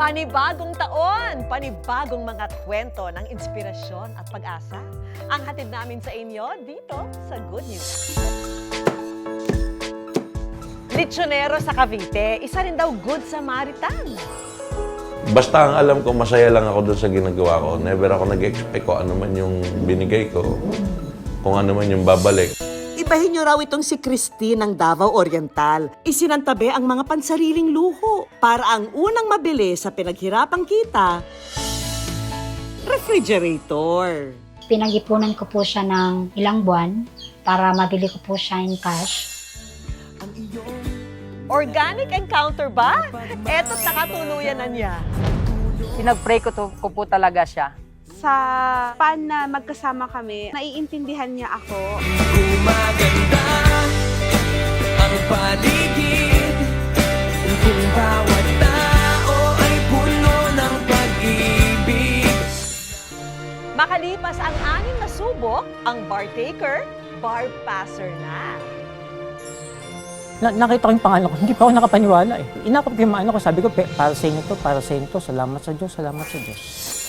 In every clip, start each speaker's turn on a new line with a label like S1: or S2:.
S1: Panibagong taon, panibagong mga kwento ng inspirasyon at pag-asa ang hatid namin sa inyo dito sa Good News. Lechonero sa Cavite, isa rin daw Good Samaritan.
S2: Basta ang alam ko, masaya lang ako doon sa ginagawa ko. Never ako nag-expect ko ano man yung binigay ko, kung ano man yung babalik.
S3: Ibahin niyo raw itong si Christine ng Davao Oriental. Isinantabi ang mga pansariling luho para ang unang mabili sa pinaghirapang kita, refrigerator.
S4: Pinag-ipunan ko po siya ng ilang buwan para mabili ko po siya in cash.
S1: Organic encounter ba? Eto't nakatuluyan na niya.
S5: Pinag-pray ko po talaga siya.
S6: Sa pan na magkasama kami, naiintindihan niya ako.
S7: Gumaganda ang paligid kung bawat tao ay puno ng pag-ibig.
S1: Makalipas ang 6 na subok, ang bartaker, bar passer na.
S8: Nakita ko yung pangalan ko, hindi pa ako nakapaniwala eh. Inakap ko yung mga ko, sabi ko, para sa inyo to, para sa inyo to. Salamat sa Diyos, salamat sa Diyos.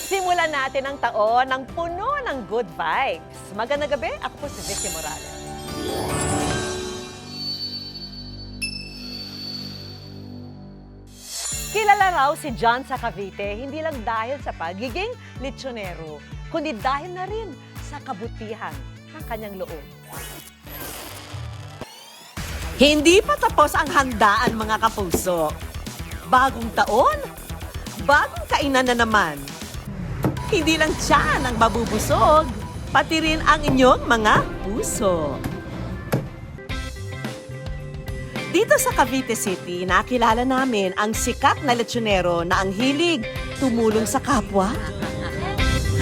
S1: Simulan natin ang taon ng puno ng good vibes. Magandang gabi, ako po si Vicky Morales. Kilala raw si John sa Cavite, hindi lang dahil sa pagiging lechonero, kundi dahil na rin sa kabutihan ng kanyang loob.
S3: Hindi pa tapos ang handaan, mga kapuso. Bagong taon, bagong kainan na naman. Hindi lang tiyan ang mabubusog, pati rin ang inyong mga puso. Dito sa Cavite City, nakilala namin ang sikat na lechonero na ang hilig tumulong sa kapwa.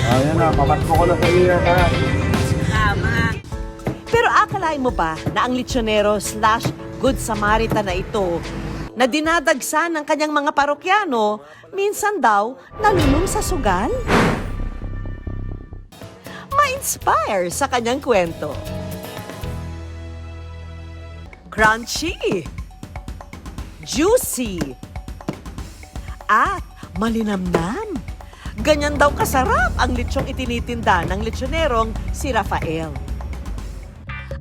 S9: Ayan na, pamatko ko na sa iyo ka.
S3: Pero akalain mo ba na ang lechonero / Good Samaritan na ito, na dinadagsa ng kanyang mga parokyano, minsan daw nalulung sa sugal? Ma-inspire sa kanyang kwento. Crunchy, juicy, at malinamnam. Ganyan daw kasarap ang lechong itinitinda ng lechonerong si Rafael.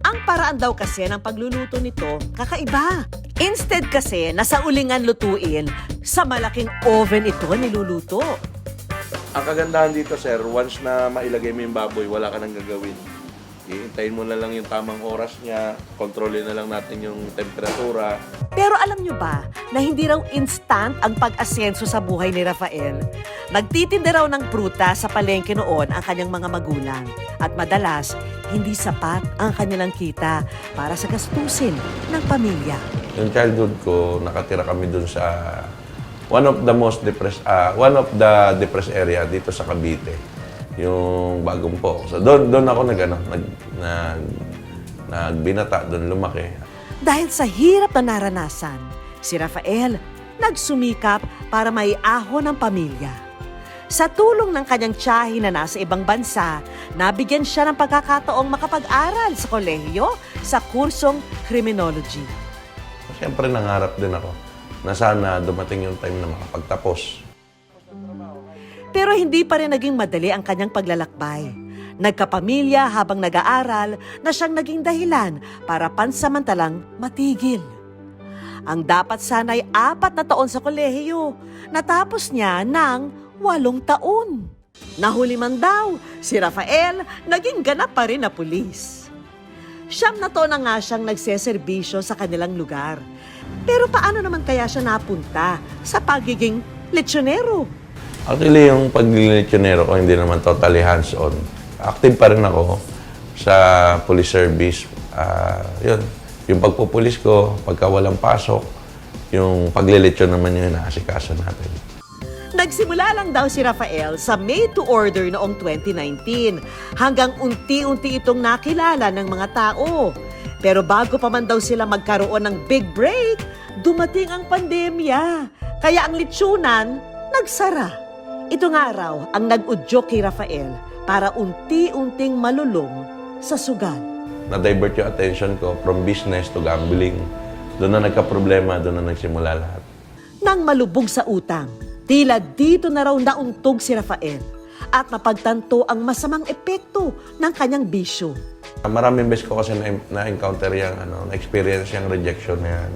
S3: Ang paraan daw kasi ng pagluluto nito, kakaiba. Instead kasi na sa ulingan lutuin, sa malaking oven ito niluluto.
S2: Ang kagandahan dito, sir, once na mailagay mo yung baboy, wala ka nang gagawin. Iintayin mo na lang yung tamang oras niya, kontrolin na lang natin yung temperatura.
S3: Pero alam nyo ba na hindi raw instant ang pag-asenso sa buhay ni Rafael? Nagtitinda raw ng pruta sa palengke noon ang kanyang mga magulang. At madalas, hindi sapat ang kanilang kita para sa gastusin ng pamilya.
S2: Yung childhood ko, nakatira kami dun sa one of the depressed area dito sa Cavite, yung Bagong Po. So doon ako nagbinata, doon lumaki.
S3: Dahil sa hirap na naranasan, si Rafael nagsumikap para maiahon ang pamilya. Sa tulong ng kanyang tiyahin na nasa ibang bansa, nabigyan siya ng pagkakataong makapag-aral sa kolehiyo sa kursong criminology.
S2: Siyempre nangarap din ako na sana dumating yung time na makapagtapos.
S3: Pero hindi pa rin naging madali ang kanyang paglalakbay. Nagkapamilya habang nag-aaral na siyang naging dahilan para pansamantalang matigil. Ang dapat sana'y 4 na taon sa kolehiyo, natapos niya ng 8 taon. Nahuli man daw, si Rafael naging ganap pa rin na pulis. 9 na taon na nga siyang nagseserbisyo sa kanilang lugar. Pero paano naman kaya siya napunta sa pagiging lechonero?
S2: Actually, yung pag-lechonero ko, hindi naman totally hands-on. Active pa rin ako sa police service. Yun, yung pagpupulis ko, pagka walang pasok, yung paglilechon naman yung inaasikaso natin.
S3: Nagsimula lang daw si Rafael sa made to order noong 2019 hanggang unti-unti itong nakilala ng mga tao. Pero bago pa man daw sila magkaroon ng big break, dumating ang pandemya. Kaya ang lechonan nagsara. Ito nga raw ang nag-udyok kay Rafael para unti-unting malulong sa sugal.
S2: Na-divert yung attention ko from business to gambling. Doon na nagka-problema, doon na nagsimula lahat.
S3: Nang malubog sa utang, Tila dito na raw nauntog si Rafael at napagtanto ang masamang epekto ng kanyang bisyo.
S2: Maraming beses ko kasi na-encounter yung, na-experience yung rejection na yan.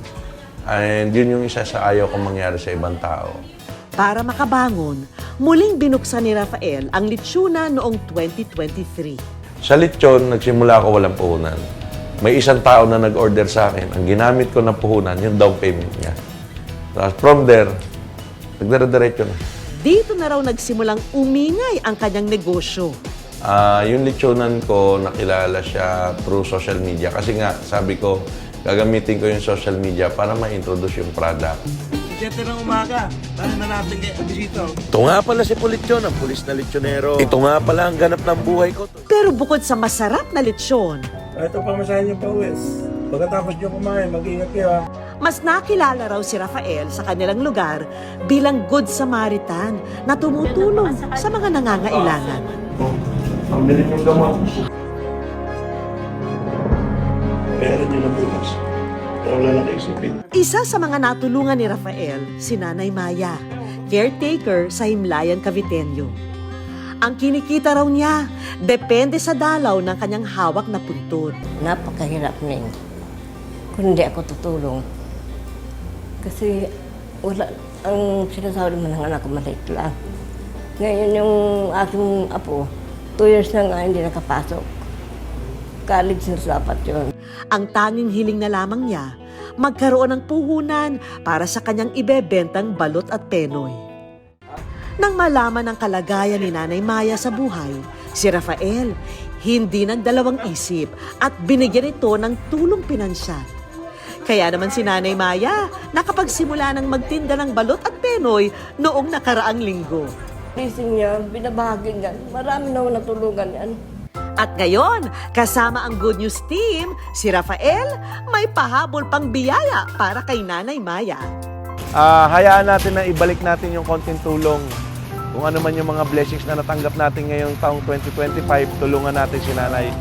S2: And yun yung isa sa ayaw kong mangyari sa ibang tao.
S3: Para makabangon, muling binuksan ni Rafael ang litsunan noong 2023.
S2: Sa lechon, nagsimula ako walang puhunan. May isang tao na nag-order sa akin. Ang ginamit ko na puhunan, yung down payment niya. Tapos from there, nagdara-diretso na.
S3: Dito na raw nagsimulang umingay ang kanyang negosyo.
S2: Yung lechonan ko, nakilala siya through social media. Kasi nga, sabi ko, gagamitin ko yung social media para ma-introduce yung product.
S9: 7 ng umaga, tayo na natin kay Abisito.
S10: Ito nga pala si Pulichon, ang pulis na lechonero. Ito nga pala ang ganap ng buhay ko.
S3: Pero bukod sa masarap na lechon,
S9: Ito pang masahin yung pawis. Pagkatapos nyo kumain, mag-ingat kayo ha.
S3: mas nakilala raw si Rafael sa kanilang lugar bilang Good Samaritan na tumutulong sa mga nangangailangan.
S9: Ang bilhin yung gamot. Pera nyo na bukas. Pero wala na kaisipin.
S3: Isa sa mga natulungan ni Rafael, si Nanay Maya, caretaker sa Himlayan Caviteño. Ang kinikita raw niya, depende sa dalaw ng kanyang hawak na puntod.
S11: Napakahirap na yun. Kung hindi ako tutulong. Kasi wala, ang sinasabi mo ng anak ko maliit lang. Ngayon yung aking apo, 2 years na nga hindi nakapasok. College na dapat yun.
S3: Ang tanging hiling na lamang niya, magkaroon ng puhunan para sa kanyang ibebentang balot at penoy. Nang malaman ang kalagayan ni Nanay Maya sa buhay, si Rafael hindi nagdalawang isip at binigyan ito ng tulong pinansyal. Kaya naman si Nanay Maya nakapagsimula ng magtinda ng balot at penoy noong nakaraang linggo.
S11: Leasing niya, binabahagi niyan. Marami na ako natulungan yan.
S3: At ngayon, kasama ang Good News Team, si Rafael may pahabol pang biyaya para kay Nanay Maya.
S10: Hayaan natin na ibalik natin yung konting tulong. Kung ano man yung mga blessings na natanggap natin ngayong taong 2025, tulungan natin si Nanay.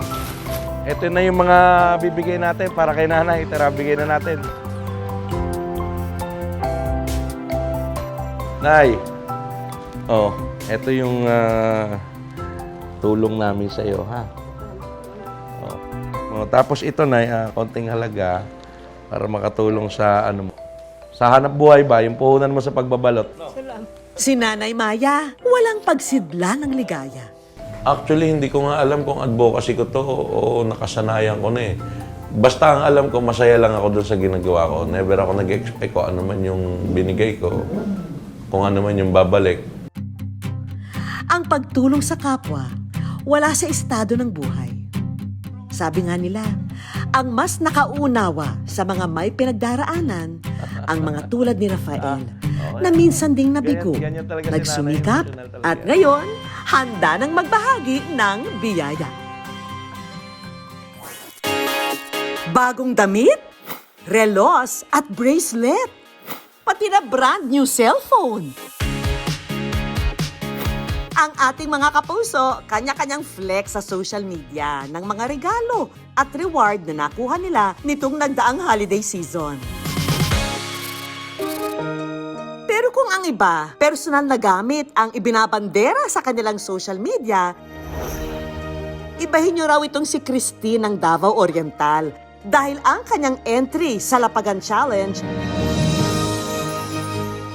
S10: Ito na yung mga bibigay natin para kay Nanay. Tara, bigay na natin. Nay, ito yung tulong namin sa iyo, ha? Tapos ito, Nay, konting halaga para makatulong sa sa hanap buhay ba, yung puhunan mo sa pagbabalot.
S3: Si Nanay Maya, walang pagsidla ng ligaya.
S2: Actually, hindi ko nga alam kung advocacy ko to o nakasanayan ko na eh. Basta ang alam ko, masaya lang ako doon sa ginagawa ko. Never ako nag-expect ko ano man yung binigay ko, kung ano man yung babalik.
S3: Ang pagtulong sa kapwa, wala sa estado ng buhay. Sabi nga nila, ang mas nakaunawa sa mga may pinagdaraanan, ang mga tulad ni Rafael, na minsan ding nabigo, nagsumikap, at ngayon, handa nang magbahagi ng biyaya. Bagong damit, relos at bracelet, pati na brand new cellphone. Ang ating mga kapuso, kanya-kanyang flex sa social media ng mga regalo at reward na nakuha nila nitong nagdaang holiday season. Pero kung ang iba, personal na gamit ang ibinabandera sa kanilang social media, ibahin nyo raw itong si Christine ng Davao Oriental dahil ang kanyang entry sa Lapagan Challenge,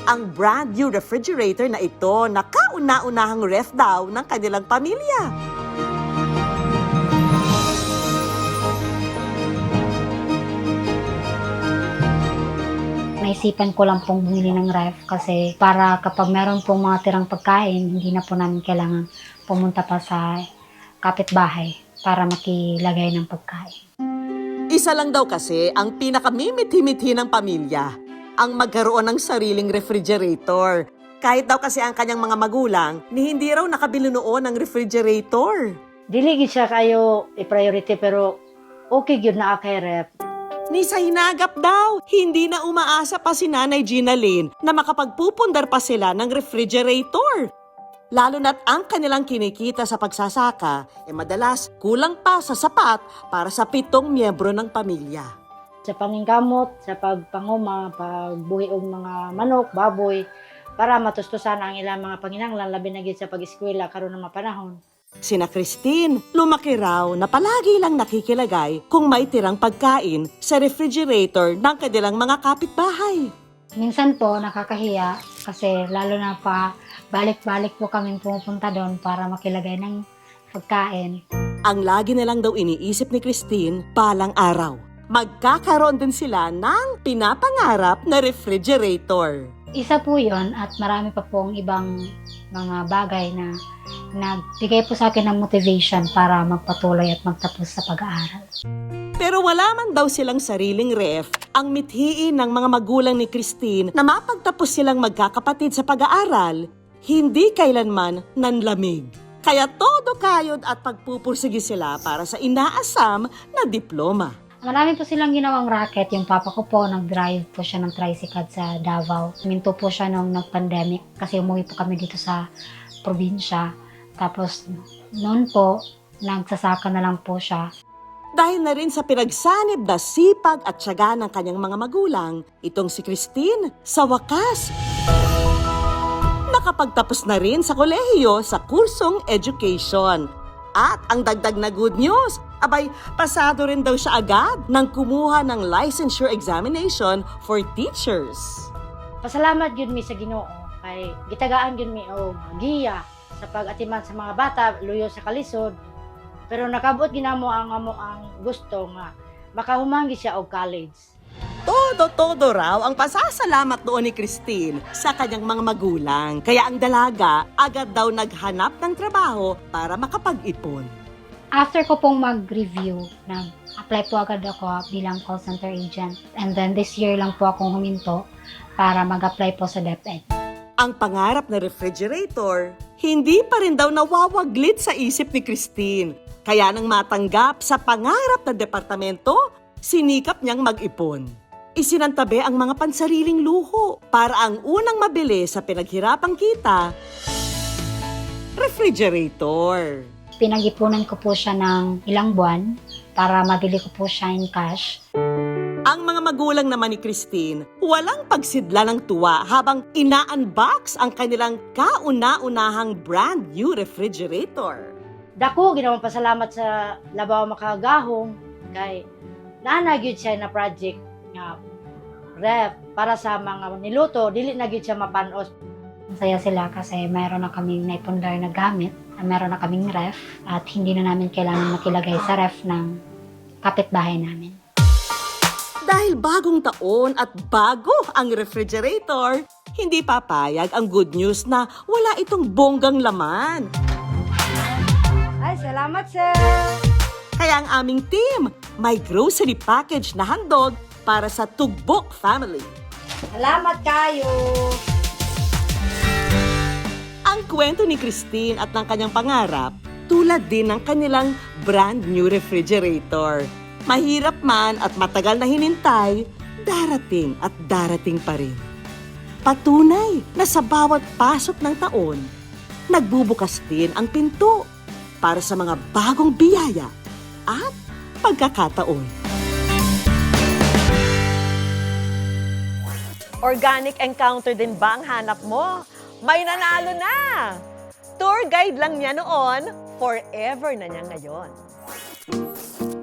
S3: ang brand new refrigerator na ito na kauna-unahang ref daw ng kanilang pamilya.
S4: Naisipan ko lang pong bumili ng ref kasi para kapag meron pong mga tirang pagkain, hindi na po namin kailangan pumunta pa sa kapitbahay para makilagay ng pagkain.
S3: Isa lang daw kasi ang pinakamimit-himit-hi ng pamilya, ang magkaroon ng sariling refrigerator. Kahit daw kasi ang kanyang mga magulang, ni hindi raw nakabili noon ng refrigerator.
S4: Dili gid siya kayo i-priority pero okay gyud na kay ref.
S3: Ni sa hinagap daw, hindi na umaasa pa si Nanay Gina Lynn na makapagpupundar pa sila ng refrigerator. Lalo na't ang kanilang kinikita sa pagsasaka, madalas kulang pa sa sapat para sa 7 miyembro ng pamilya.
S4: Sa paningkamot, sa pagpanguma, pagbuhi og mga manok, baboy, para matustusan ang ilang mga panginahanglan labi na gid sa pag-eskwela karon nga panahon.
S3: Sina Christine, lumaki raw na palagi lang nakikilagay kung may tirang pagkain sa refrigerator ng kanilang mga kapitbahay.
S4: Minsan po nakakahiya kasi lalo na pa balik-balik po kami pumupunta doon para makilagay ng pagkain.
S3: Ang lagi nilang daw iniisip ni Christine palang araw. Magkakaroon din sila ng pinapangarap na refrigerator.
S4: Isa po yon at marami pa pong ibang mga bagay na nagbigay po sa akin ng motivation para magpatuloy at magtapos sa pag-aaral.
S3: Pero wala man daw silang sariling ref, ang mithiin ng mga magulang ni Christine na mapagtapos silang magkakapatid sa pag-aaral, hindi kailanman nanlamig. Kaya todo kayod at pagpupursige sila para sa inaasam na diploma.
S4: Marami po silang ginawang racket. Yung papa ko po, nag-drive po siya ng tricycle sa Davao. Minto po siya nung nag-pandemic kasi umuwi po kami dito sa probinsya. Tapos noon po, nagsasaka na lang po siya.
S3: Dahil na rin sa pinagsanib na sipag at tiyaga ng kanyang mga magulang, itong si Christine, sa wakas, nakapagtapos na rin sa kolehiyo sa kursong education. At ang dagdag na good news, abay, pasado rin daw siya agad nang kumuha ng licensure examination for teachers.
S4: Pasalamat yun mi sa Ginoo kay gitagaan yun mi og giya sa pag-atiman sa mga bata luyo sa kalisod. Pero nakabot ginamo ang gusto nga makahumanggi siya og college.
S3: Todo raw ang pasasalamat doon ni Christine sa kanyang mga magulang. Kaya ang dalaga agad daw naghanap ng trabaho para makapag-ipon.
S4: After ko pong mag-review, nag-apply po agad ako bilang call center agent. And then this year lang po akong huminto para mag-apply po sa DepEd.
S3: Ang pangarap na refrigerator, hindi pa rin daw nawawaglit sa isip ni Christine. Kaya nang matanggap sa pangarap na departamento, sinikap niyang mag-ipon. Isinantabi ang mga pansariling luho para ang unang mabili sa pinaghirapang kita, refrigerator.
S4: Pinag-ipunan ko po siya ng ilang buwan para mabili ko po siya in cash.
S3: Ang mga magulang naman ni Christine, walang pagsidla ng tuwa habang ina-unbox ang kanilang kauna-unahang brand new refrigerator.
S4: Dako, ginawang pasalamat sa Labaw Makagahong kay naanagyod siya na project nga ref para sa mga niluto, dili na gyud siya mapanos. Masaya sila kasi mayroon na kaming naipundar na gamit, mayroon na kaming ref at hindi na namin kailangan makilagay sa ref ng kapitbahay namin.
S3: Dahil bagong taon at bago ang refrigerator, hindi papayag ang good news na wala itong bonggang laman.
S6: Ay, salamat, sir!
S3: Kaya ang aming team, may grocery package na handog para sa Tugbok family.
S4: Salamat kayo!
S3: Ang kwento ni Christine at ng kanyang pangarap, tulad din ng kanilang brand new refrigerator. Mahirap man at matagal na hinintay, darating at darating pa rin. Patunay na sa bawat pasok ng taon, nagbubukas din ang pinto para sa mga bagong biyaya at pagkakataon.
S1: Organic encounter din ba ang hanap mo? May nanalo na! Tour guide lang niya noon, forever na niya ngayon.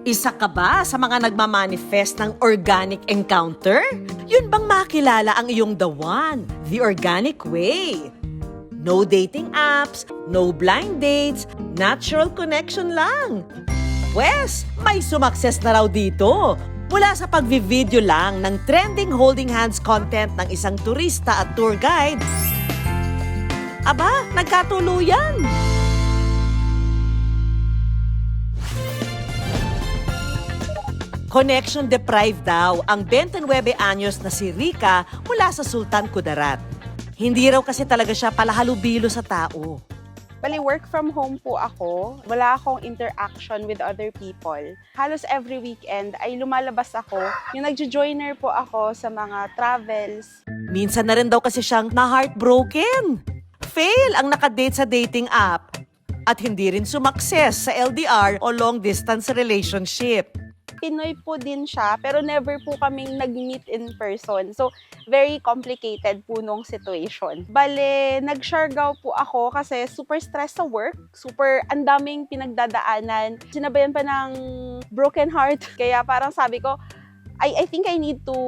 S3: Isa ka ba sa mga nagmamanifest ng organic encounter? Yun bang makilala ang iyong the one, the organic way? No dating apps, no blind dates, natural connection lang. Pwes, may sumakses na raw dito. Mula sa pagvi-video lang ng trending holding hands content ng isang turista at tour guide, aba, nagkatuluyan! Connection deprived daw ang 29 anyos na si Rica mula sa Sultan Kudarat. Hindi raw kasi talaga siya palahalubilo sa tao.
S6: Bali, work from home po ako. Wala akong interaction with other people. Halos every weekend ay lumalabas ako. Yung nagjo-joiner po ako sa mga travels.
S3: Minsan na rin daw kasi siyang na-heartbroken. Fail ang nakadate sa dating app. At hindi rin sumakses sa LDR o long-distance relationship.
S6: Pinoy po din siya, pero never po kaming nag-meet in person. So, very complicated po nung situation. Bale, nag-Siargao po ako kasi super stress sa work, super andaming pinagdadaanan. Sinabayan pa ng broken heart. Kaya parang sabi ko, I think I need to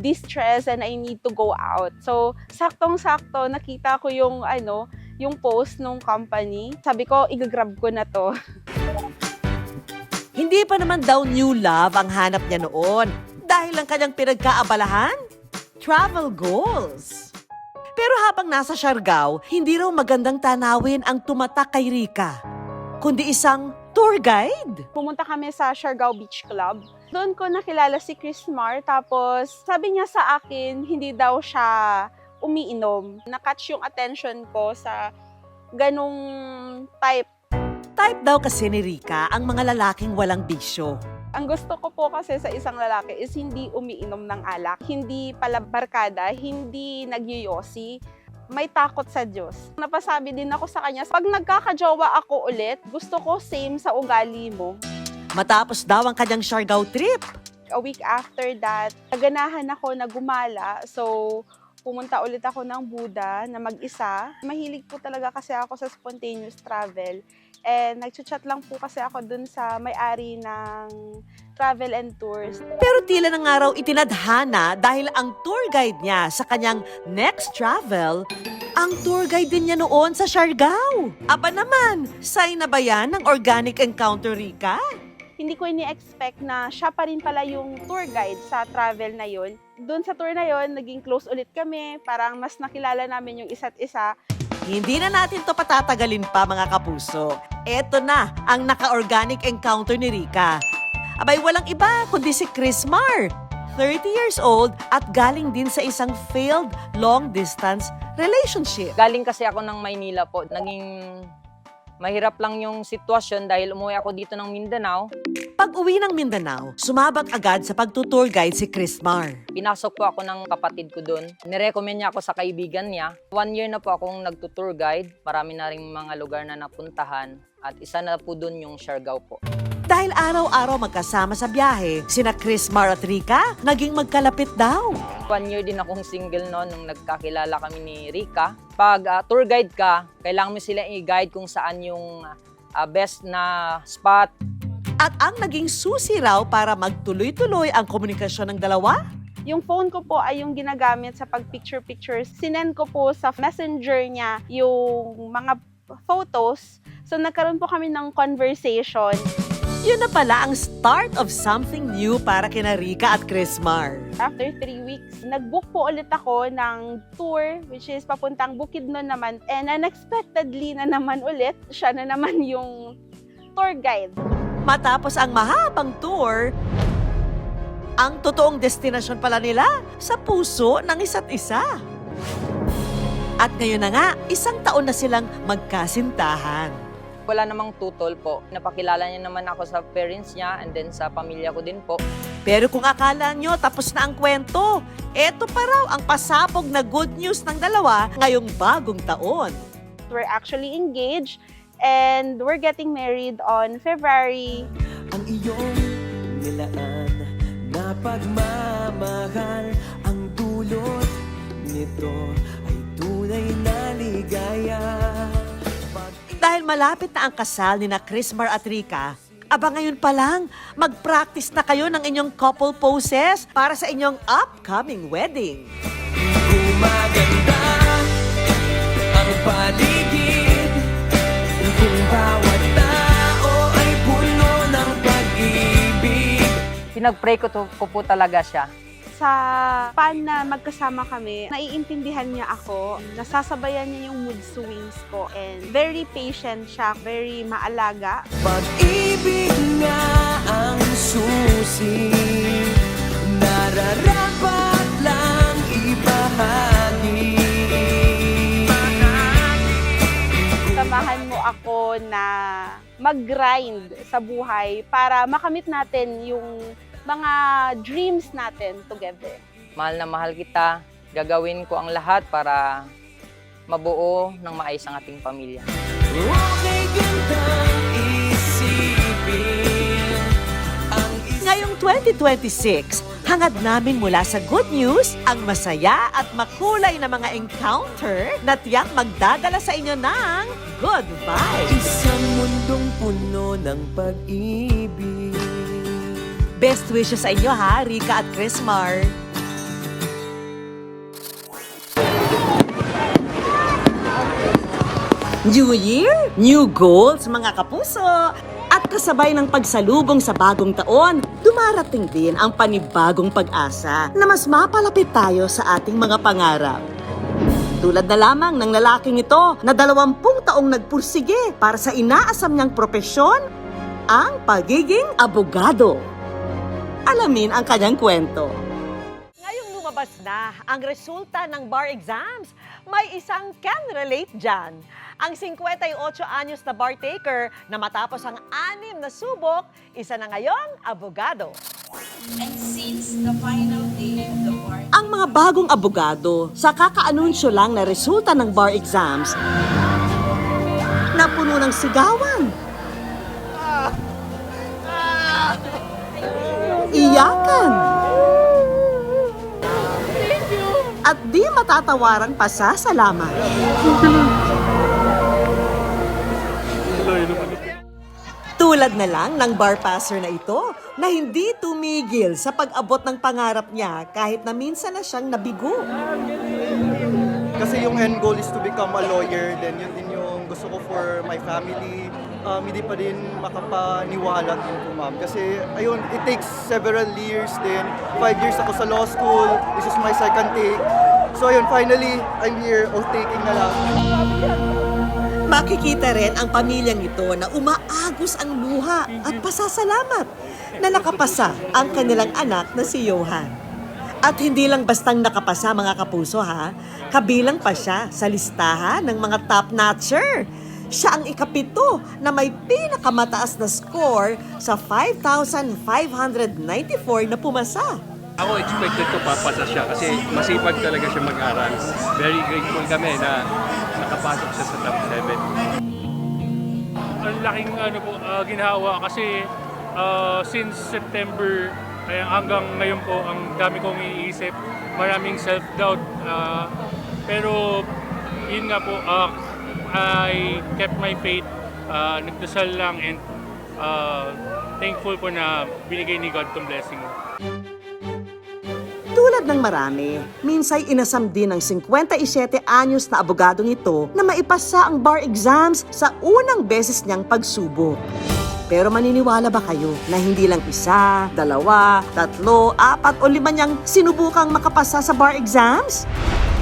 S6: distress and I need to go out. So, saktong-sakto, nakita ko yung post nung company. Sabi ko, igagrab ko na to.
S3: Hindi pa naman daw new love ang hanap niya noon dahil ang kanyang pinagkaabalahan, travel goals. Pero habang nasa Siargao, hindi raw magandang tanawin ang tumatak kay Rica, kundi isang tour guide.
S6: Pumunta kami sa Siargao Beach Club. Doon ko nakilala si Chris Mar, tapos sabi niya sa akin, hindi daw siya umiinom. Na-catch yung attention ko sa ganong type.
S3: Type daw kasi ni Rica ang mga lalaking walang bisyo.
S6: Ang gusto ko po kasi sa isang lalaki is hindi umiinom ng alak, hindi pala barkada, hindi nagyoyosi, may takot sa Diyos. Napasabi din ako sa kanya, pag nagkakajowa ako ulit, gusto ko same sa ugali mo.
S3: Matapos daw ang kanyang Siargao trip,
S6: A week after that, naganahan ako na gumala, so pumunta ulit ako ng Buda na mag-isa. Mahilig po talaga kasi ako sa spontaneous travel. And nag-chat lang po kasi ako dun sa may-ari ng travel and tours.
S3: pero tila na nga raw itinadhana dahil ang tour guide niya sa kanyang next travel, ang tour guide din niya noon sa Siargao. Aba naman, sign na ba yan ng organic encounter, Rica?
S6: Hindi ko ini-expect na siya pa rin pala yung tour guide sa travel na yun. Doon sa tour na yun, naging close ulit kami. Parang mas nakilala namin yung isa't isa.
S3: Hindi na natin to patatagalin pa, mga kapuso. Eto na ang naka-organic encounter ni Rica. Abay, walang iba kundi si Chris Mar, 30 years old at galing din sa isang failed long-distance relationship.
S5: Galing kasi ako ng Maynila po. Naging mahirap lang yung sitwasyon dahil umuwi ako dito ng Mindanao.
S3: Pag-uwi ng Mindanao, sumabak agad sa pagtutour guide si Chris Mar.
S5: Pinasok po ako ng kapatid ko doon. Nirecommend niya ako sa kaibigan niya. 1 year na po akong nagtutour guide. Marami na rin mga lugar na napuntahan. At isa na po doon yung Siargao po.
S3: Dahil araw-araw magkasama sa biyahe, sina Chris Mar at Rica naging magkalapit daw.
S5: 1 year din akong single noon nung nagkakilala kami ni Rica. Pag tour guide ka, kailangan mo sila i-guide kung saan yung best na spot.
S3: At ang naging susi raw para magtuloy-tuloy ang komunikasyon ng dalawa?
S6: Yung phone ko po ay yung ginagamit sa pag-picture-picture. Sinend ko po sa messenger niya yung mga photos. So nagkaroon po kami ng conversation.
S3: Yun na pala ang start of something new para kina Rica at Chris Mar.
S6: After 3 weeks, nag-book po ulit ako ng tour, which is papuntang Bukidnon naman. And unexpectedly na naman ulit, siya na naman yung tour guide.
S3: Matapos ang mahabang tour, ang totoong destinasyon pala nila sa puso ng isa't isa. At ngayon na nga, 1 taon na silang magkasintahan.
S5: Wala namang tutol po. Napakilala niya naman ako sa parents niya and then sa pamilya ko din po.
S3: Pero kung akala nyo tapos na ang kwento, eto pa raw ang pasabog na good news ng dalawa ngayong bagong taon.
S6: We're actually engaged and we're getting married on February.
S7: Ang iyong nilaan na pagmamahal, ang dulot nito ay tunay na ligaya.
S3: Dahil malapit na ang kasal ni na Chris Mar at Rica, aba ngayon pa lang, mag-practice na kayo ng inyong couple poses para sa inyong upcoming wedding.
S7: Gumaganda ang paligid kung bawat tao ay puno ng pag-ibig.
S5: Pinag-pray ko po talaga siya.
S6: Sa pan na magkasama kami, naiintindihan niya ako, nasasabayan niya yung mood swings ko, and very patient siya, very maalaga.
S7: Pag-ibig nga ang susi, nararapat lang ibahagi.
S6: Samahan mo ako na mag-grind sa buhay para makamit natin yung mga dreams natin together.
S5: Mahal na mahal kita. Gagawin ko ang lahat para mabuo ng maayos ang ating pamilya.
S7: Okay, gandang isipin ang
S3: Ngayong 2026, hangad namin mula sa good news ang masaya at makulay na mga encounter na tiyak magdadala sa inyo ng good vibes.
S7: Isang mundong puno ng pag-ibig.
S3: Best wishes sa inyo ha, Rica at Chrismar. New Year, new goals mga kapuso. At kasabay ng pagsalubong sa bagong taon, dumarating din ang panibagong pag-asa na mas mapalapit tayo sa ating mga pangarap. Tulad na lamang ng lalaking ito na 20 taong nagpursige para sa inaasam niyang propesyon, ang pagiging abogado. Alamin ang kanyang kwento.
S1: Ngayong lumabas na ang resulta ng bar exams, may isang can relate dyan. Ang 58 anyos na bar taker na matapos ang 6 na subok, isa na ngayong abogado.
S12: And since the final day of the bar,
S3: Ang mga bagong abogado sa kakaanunsyo lang na resulta ng bar exams na puno ng sigawan, iyakan, at di matatawarang pasasalamat. Tulad na lang ng bar passer na ito na hindi tumigil sa pag-abot ng pangarap niya kahit na minsan na siyang nabigo.
S13: Kasi yung end goal is to become a lawyer, then yun din yung gusto ko for my family. Hindi pa din makapaniwala din po, ma'am. Kasi ayun, it takes several years din. 5 years ako sa law school. This is my second take. So ayun, finally, I'm here. All taking na lang.
S3: Makikita rin ang pamilyang ito na umaagos ang luha at pasasalamat na nakapasa ang kanilang anak na si Johan. At hindi lang bastang nakapasa mga kapuso ha, kabilang pa siya sa listahan ng mga top-notcher. Siya ang ikapito na may pinakamataas na score sa 5,594 na pumasa.
S14: Ako expected ko papasa siya kasi masipag talaga siya mag-aral. Very grateful kami na nakapasok siya sa top 7.
S15: Ang laking ginhawa kasi since September hanggang ngayon po ang dami kong iniisip, maraming self-doubt. Pero yun nga po, I kept my faith, nagdasal lang and thankful po na binigay ni God tong blessing.
S3: Tulad ng marami, minsay inasam din ng 57 anyos na abogadong ito na maipasa ang bar exams sa unang beses niyang pagsubok. Pero maniniwala ba kayo na hindi lang 1, 2, 3, 4 o 5 niyang sinubukang makapasa sa bar exams?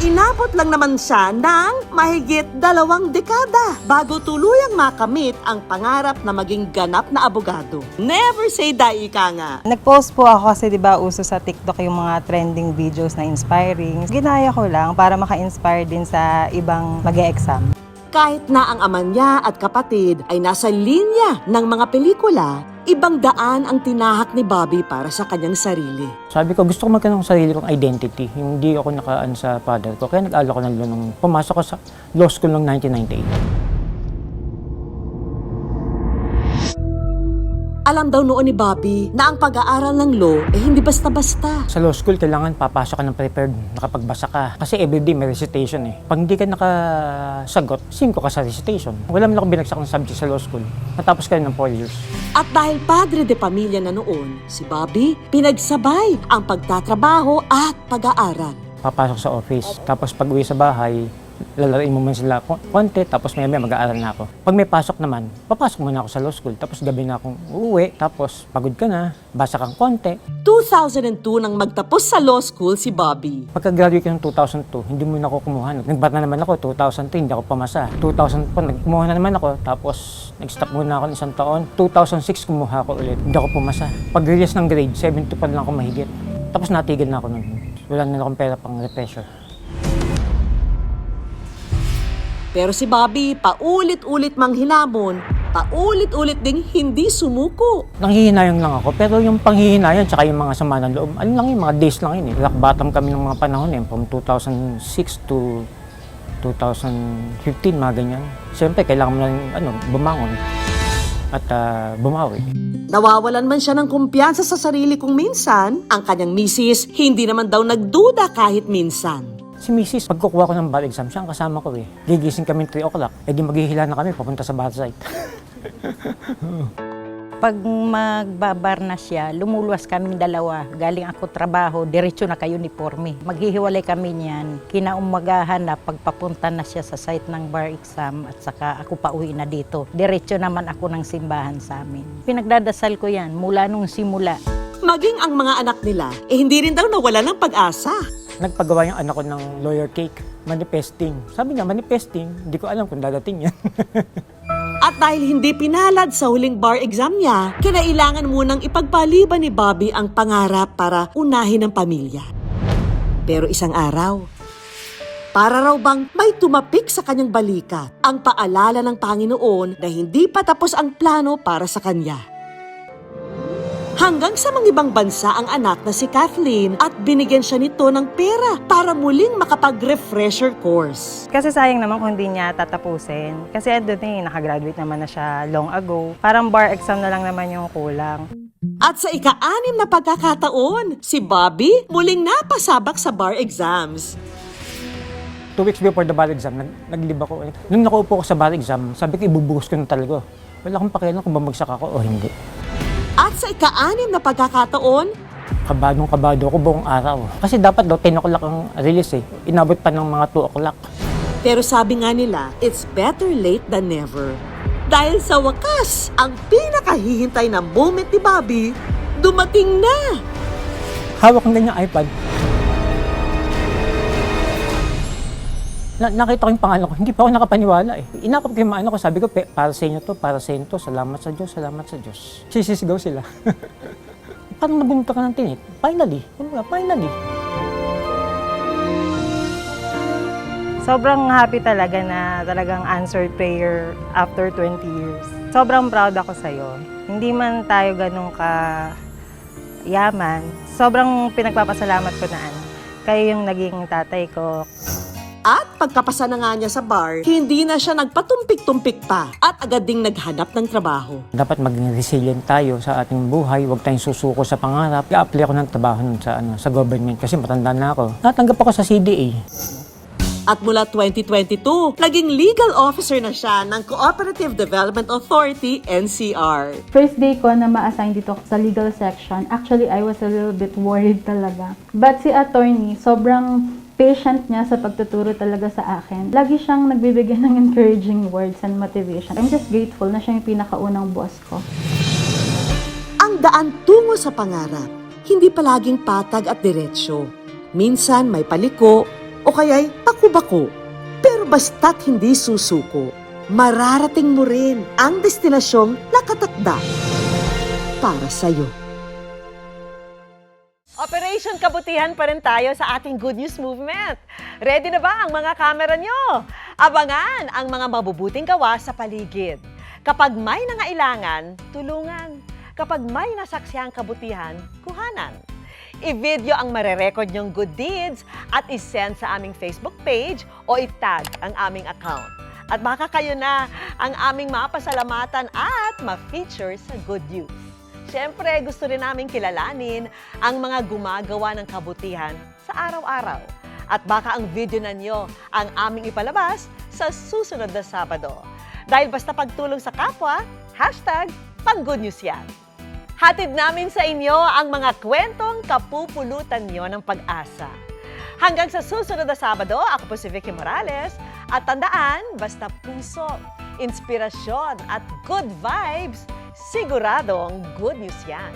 S3: Inabot lang naman siya ng mahigit 2 dekada bago tuluyang makamit ang pangarap na maging ganap na abogado. Never say die, ika nga.
S16: Nag-post po ako kasi 'di ba uso sa TikTok yung mga trending videos na inspiring. Ginaya ko lang para maka-inspire din sa ibang mag-e-exam.
S3: Kahit na ang ama niya at kapatid ay nasa linya ng mga pelikula, ibang daan ang tinahak ni Bobby para sa kanyang sarili.
S8: Sabi ko, gusto ko magkaroon ng sarili kong identity. Hindi ako nakaan sa father ko. Kaya nag-alala ko ng law nung pumasok ko sa law school noong 1998.
S3: Alam daw noon ni Bobby na ang pag-aaral ng law hindi basta-basta.
S8: Sa law school, kailangan papasok ka ng prepared, nakapagbasa ka. Kasi everyday may recitation eh. Pag hindi ka nakasagot, 5 ka sa recitation. Wala man ako binagsak ng subject sa law school. Natapos ka rin ng 4 years.
S3: At dahil padre de pamilya na noon, si Bobby pinagsabay ang pagtatrabaho at pag-aaral.
S8: Papasok sa office. Tapos pag uwi sa bahay, lalaroin mo man sila konti, tapos may mag-aaral na ako. Pag may pasok naman, papasok muna ako sa law school, tapos gabi na akong uuwi, tapos pagod ka na, basa kang konti.
S3: 2002 nang magtapos sa law school si Bobby.
S8: Pagka-graduate ko ng 2002, hindi mo na ako kumuha. Nagbata naman ako, 2003, hindi ako pamasa. 2004, nagkumuha na naman ako, tapos nag-stop muna ako ng 1 taon. 2006, kumuha ako ulit, hindi ako pumasa. Pag-release ng grade, 72 pa lang ako mahigit. Tapos natigil na ako nun. Wala na akong pera pang refresher.
S3: Pero si Bobby, paulit-ulit mang hinamon, paulit-ulit ding hindi sumuko.
S8: Nanghihinayang lang ako, pero yung panghihinayang tsaka yung mga sama ng loob, ano lang yung mga days lang yun eh. Rock bottom kami ng mga panahon eh, from 2006 to 2015, mga ganyan. Siyempre, kailangan mo na bumangon. at bumawi.
S3: Nawawalan man siya ng kumpiyansa sa sarili kung minsan, ang kanyang misis hindi naman daw nagduda kahit minsan.
S8: Si Mrs. pag kukuha ko ng bar exam, siya ang kasama ko eh. Gigising kami 3 o'clock, di maghihila na kami papunta sa bar site.
S17: Pag magbabar na siya, lumuluwas kami dalawa. Galing ako trabaho, diretso na kayo uniforme. Maghihiwalay kami niyan. Kinaumagahan na pagpapunta na siya sa site ng bar exam at saka ako pa uwi na dito. Diretso naman ako ng simbahan sa amin. Pinagdadasal ko yan mula nung simula.
S3: Maging ang mga anak nila, hindi rin daw nawala ng pag-asa.
S8: Nagpagawa yung anak ko ng lawyer cake, manifesting. Sabi niya, manifesting, hindi ko alam kung dadating yan.
S3: At dahil hindi pinalad sa huling bar exam niya, kinailangan munang ipagpaliban ni Bobby ang pangarap para unahin ang pamilya. Pero isang araw, para raw bang may tumapik sa kanyang balikat ang paalala ng Panginoon na hindi pa tapos ang plano para sa kanya. Hanggang sa mga ibang bansa ang anak na si Kathleen at binigyan siya nito ng pera para muling makapag-refresher course.
S16: Kasi sayang naman kung hindi niya tatapusin. Kasi doon nakagraduate naman na siya long ago. Parang bar exam na lang naman yung kulang.
S3: At sa ika-6 na pagkakataon, si Bobby muling napasabak sa bar exams.
S8: 2 weeks before the bar exam, naglib ako. Nung nakaupo ko sa bar exam, sabi ko ibubuhos ko na talaga. Wala akong pakialam kung bumagsak ako o hindi.
S3: At sa ika-6 na pagkakataon,
S8: kabado ako buong araw. Kasi dapat daw 10 o'clock ang release eh. Inabot pa ng mga 2 o'clock.
S3: pero sabi nga nila, it's better late than never. Dahil sa wakas, ang pinakahihintay na moment ni Bobby, dumating na!
S8: Hawak ng ganyang iPad. Nakita ko yung pangalan ko, hindi pa ako nakapaniwala eh. Inakap ko yung mga ko, sabi ko, para sa inyo to, para sa inyo to, salamat sa Diyos, salamat sa Diyos. Sisisigaw sila. Parang nabunta ka ng tinik. Finally.
S16: Sobrang happy talaga na talagang answered prayer after 20 years. Sobrang proud ako sa'yo. Hindi man tayo ganun yaman. Sobrang pinagpapasalamat ko na kayo yung naging tatay ko.
S3: At pagkapasa na nga niya sa bar, hindi na siya nagpatumpik-tumpik pa at agad ding naghanap ng trabaho.
S8: Dapat maging resilient tayo sa ating buhay, huwag tayong susuko sa pangarap. I-apply ako ng trabaho sa government kasi matanda na ako. Natanggap ako sa CDA.
S3: At mula 2022, naging legal officer na siya ng Cooperative Development Authority, NCR.
S18: First day ko na ma-assign dito sa legal section, actually I was a little bit worried talaga. But si attorney, sobrang patient niya sa pagtuturo talaga sa akin. Lagi siyang nagbibigay ng encouraging words and motivation. I'm just grateful na siya yung pinakaunang boss ko.
S3: Ang daan tungo sa pangarap, hindi palaging patag at diretsyo. Minsan may paliko o kaya'y paku-bako. Pero basta't hindi susuko, mararating mo rin ang destinasyong nakatakda para sa'yo.
S1: Operation Kabutihan pa rin tayo sa ating Good News Movement. Ready na ba ang mga kamera nyo? Abangan ang mga mabubuting gawa sa paligid. Kapag may nangailangan, tulungan. Kapag may nasaksiyang kabutihan, kuhanan. I-video ang marerecord nyong good deeds at isend sa aming Facebook page o itag ang aming account. At baka kayo na ang aming mapasalamatan at ma-feature sa Good News. Siyempre, gusto rin namin kilalanin ang mga gumagawa ng kabutihan sa araw-araw. At baka ang video na nyo ang aming ipalabas sa susunod na Sabado. Dahil basta pagtulong sa kapwa, #pang-Good-News yan. Hatid namin sa inyo ang mga kwentong kapupulutan nyo ng pag-asa. Hanggang sa susunod na Sabado, ako po si Vicky Morales. At tandaan, basta puso, inspirasyon at good vibes, siguradong good news yan.